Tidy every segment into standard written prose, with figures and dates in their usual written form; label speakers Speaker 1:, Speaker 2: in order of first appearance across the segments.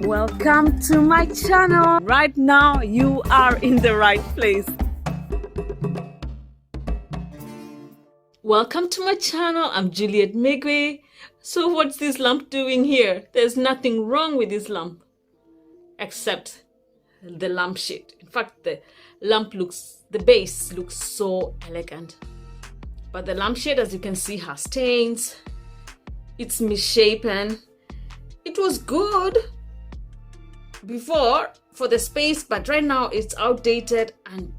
Speaker 1: Welcome to my channel. Right now you are in the right place. Welcome to my channel. I'm Juliet Migwi. So what's this lamp doing here? There's nothing wrong with this lamp except the lampshade. In fact, the base looks so elegant. But the lampshade, as you can see, has stains. It's misshapen. It was good before for the space, but right now it's outdated and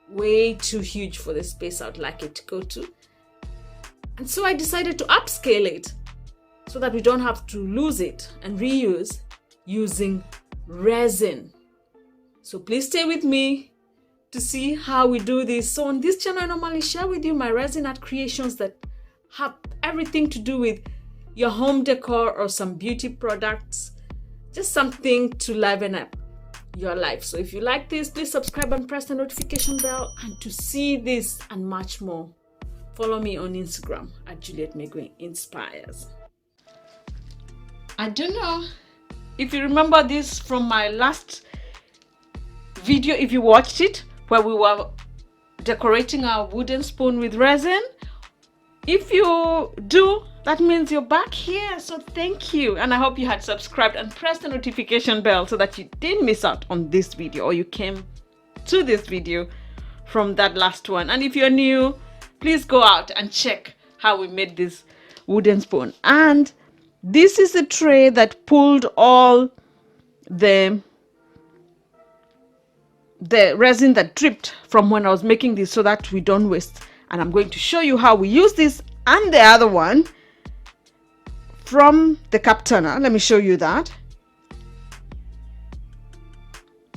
Speaker 1: way too huge for the space I'd like it to go to. And so I decided to upscale it so that we don't have to lose it and reuse using resin. So please stay with me to see how we do this. So on this channel, I normally share with you my resin art creations that have everything to do with your home decor or some beauty products. Just something to liven up your life. So if you like this, please subscribe and press the notification bell. And to see this and much more, follow me on Instagram at Juliet Migwi Inspires. I don't know if you remember this from my last video, if you watched it, where we were decorating our wooden spoon with resin. If you do, that means you're back here, so thank you. And I hope you had subscribed and pressed the notification bell so that you didn't miss out on this video, or you came to this video from that last one. And if you're new, please go out and check how we made this wooden spoon. And this is a tray that pulled all the resin that dripped from when I was making this so that we don't waste. And I'm going to show you how we use this and the other one from the cup turner. Let me show you that.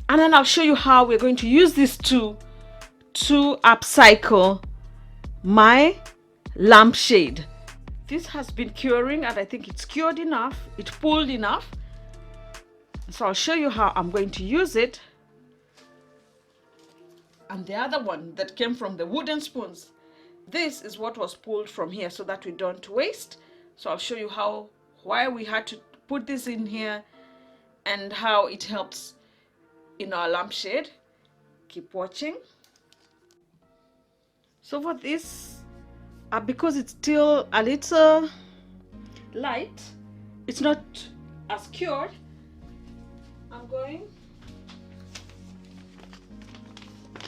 Speaker 1: And then I'll show you how we're going to use this to upcycle my lampshade. This has been curing and I think it's cured enough. It pulled enough. So I'll show you how I'm going to use it. And the other one that came from the wooden spoons. This is what was pulled from here so that we don't waste. So I'll show you why we had to put this in here and how it helps in our lampshade. Keep watching. So for this, because it's still a little light, it's not as cured, I'm going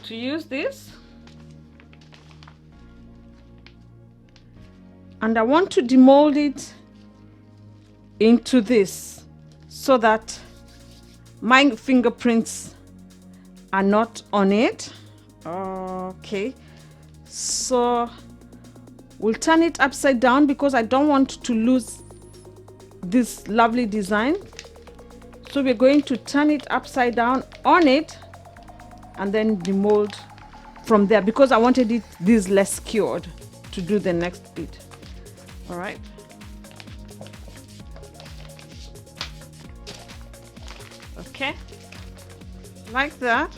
Speaker 1: to use this. And I want to demold it into this so that my fingerprints are not on it. Okay, so we'll turn it upside down because I don't want to lose this lovely design. So we're going to turn it upside down on it and then demold from there because I wanted this less cured to do the next bit. All right. Okay, like that.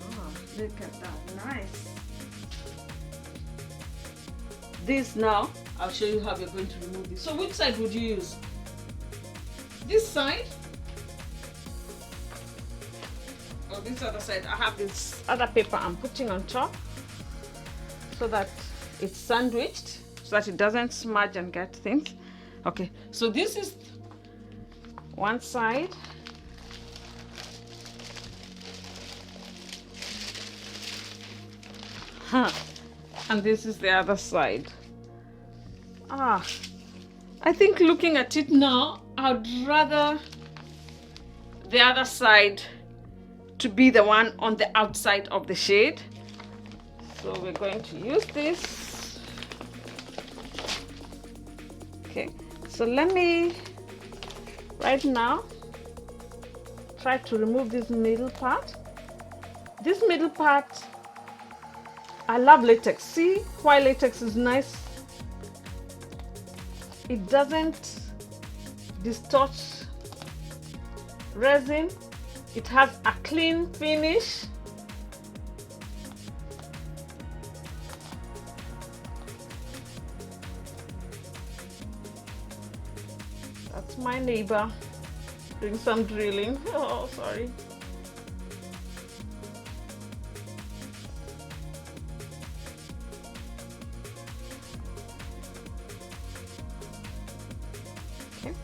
Speaker 1: Oh, look at that, nice. This now, I'll show you how we're going to remove this. So which side would you use? This side? Or this other side? I have this other paper I'm putting on top so that it's sandwiched, so that it doesn't smudge and get things. Okay, so this is one side. And this is the other side. I think looking at it now, I'd rather the other side to be the one on the outside of the shade. So we're going to use this. Okay, so let me right now try to remove this middle part. This middle part, I love latex. See why latex is nice? It doesn't distort resin. It has a clean finish. That's my neighbor doing some drilling. Oh, sorry. Okay.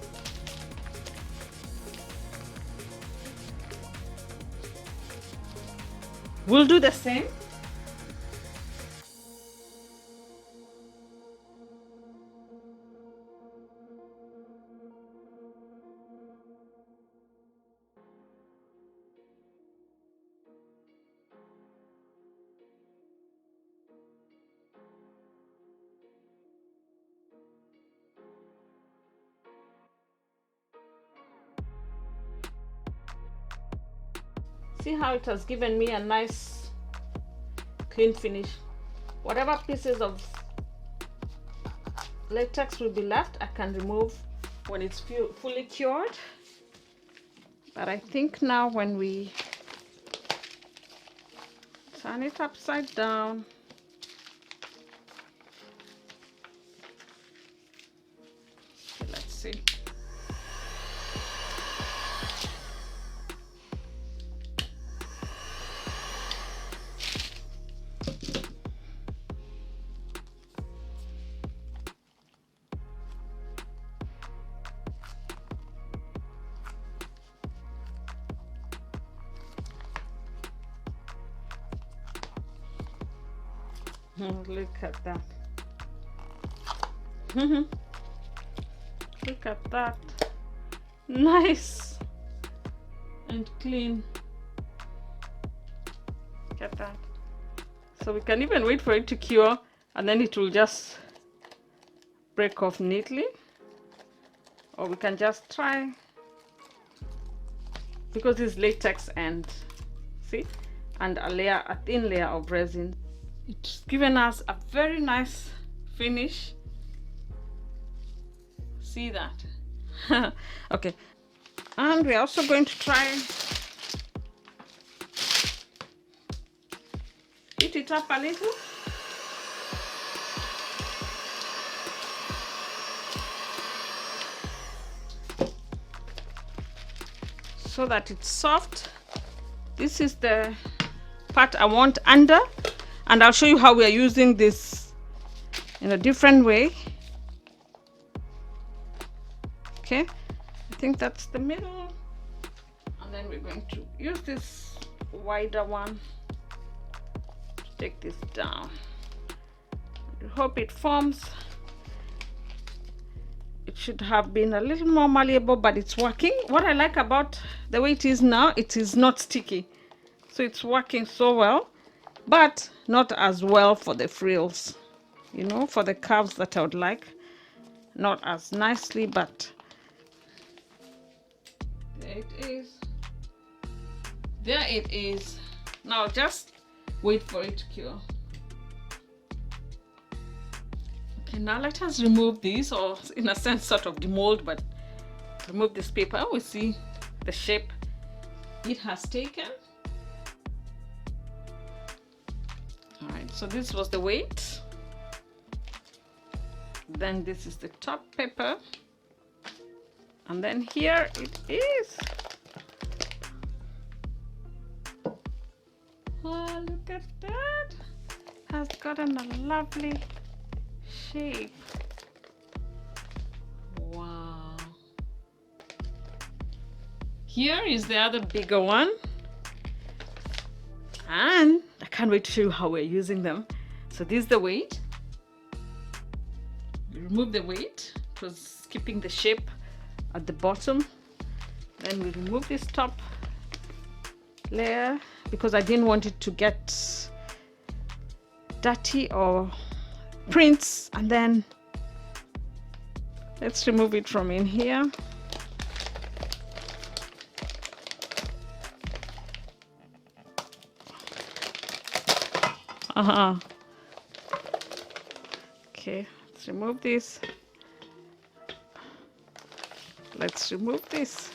Speaker 1: We'll do the same. See how it has given me a nice clean finish. Whatever pieces of latex will be left, I can remove when it's fully cured. But I think now when we turn it upside down, let's see. Look at that. Look at that. Nice and clean. Look at that. So we can even wait for it to cure, and then it will just break off neatly. Or we can just try, because it's latex and see, and a thin layer of resin. It's given us a very nice finish. See that? Okay, and we're also going to try heat it up a little. So that it's soft. This is the part I want under, and I'll show you how we are using this in a different way. Okay, I think that's the middle, and then we're going to use this wider one to take this down. I hope it forms. It should have been a little more malleable, but it's working. What I like about the way it is now, it is not sticky, so it's working so well, but not as well for the frills, you know, for the curves that I would like. Not as nicely, but there it is. There it is. Now just wait for it to cure. Okay, now let us remove this, or in a sense sort of demold, but remove this paper. We see the shape it has taken. All right, so this was the weight. Then this is the top paper, and then here it is. Oh, look at that. Has gotten a lovely shape. Wow. Here is the other bigger one, and I can't wait to show you how we're using them. So this is the weight. We remove the weight. It was keeping the shape at the bottom. Then we remove this top layer because I didn't want it to get dirty or prints. And then let's remove it from in here. Okay, let's remove this. Let's remove this.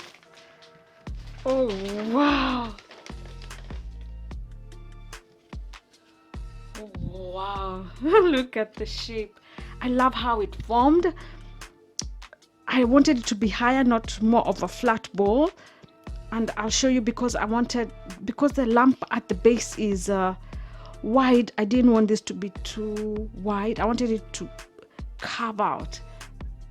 Speaker 1: Oh, wow. Oh, wow. Look at the shape. I love how it formed. I wanted it to be higher, not more of a flat bowl. And I'll show you, because the lamp at the base is wide. I didn't want this to be too wide. I wanted it to carve out,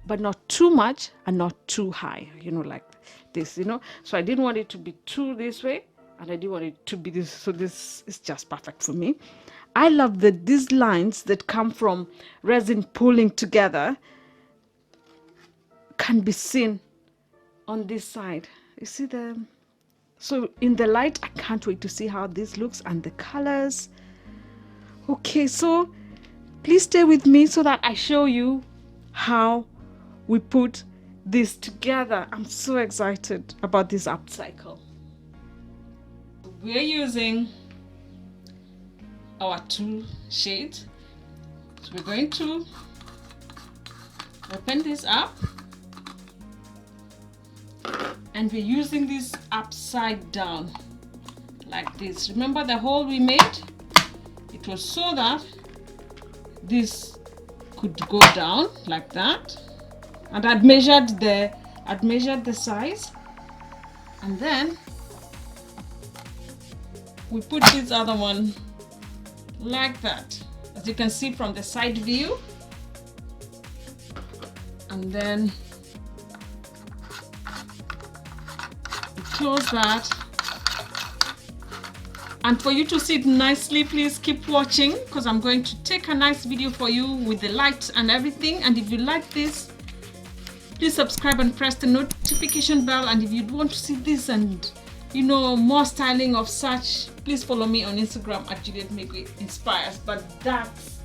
Speaker 1: but not too much and not too high, like this, so I didn't want it to be too this way, and I didn't want it to be this, so this is just perfect for me. I love that these lines that come from resin pulling together can be seen on this side. You see them? So in the light, I can't wait to see how this looks and the colors. Okay, so please stay with me so that I show you how we put this together. I'm so excited about this upcycle. We're using our 2 shades. So we're going to open this up, and we're using this upside down like this. Remember the hole we made? It was so that this could go down like that, and I'd measured the size, and then we put this other one like that, as you can see from the side view, and then we close that. And for you to see it nicely, please keep watching, because I'm going to take a nice video for you with the lights and everything. And if you like this, please subscribe and press the notification bell. And if you want to see this and more styling of such, please follow me on Instagram at Juliet Migwi Inspires. But that's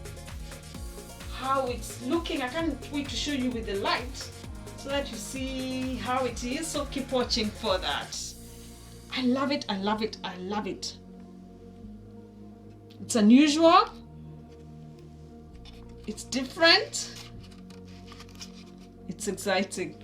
Speaker 1: how it's looking. I can't wait to show you with the light so that you see how it is. So keep watching for that. I love it, I love it, I love it. It's unusual, it's different, it's exciting.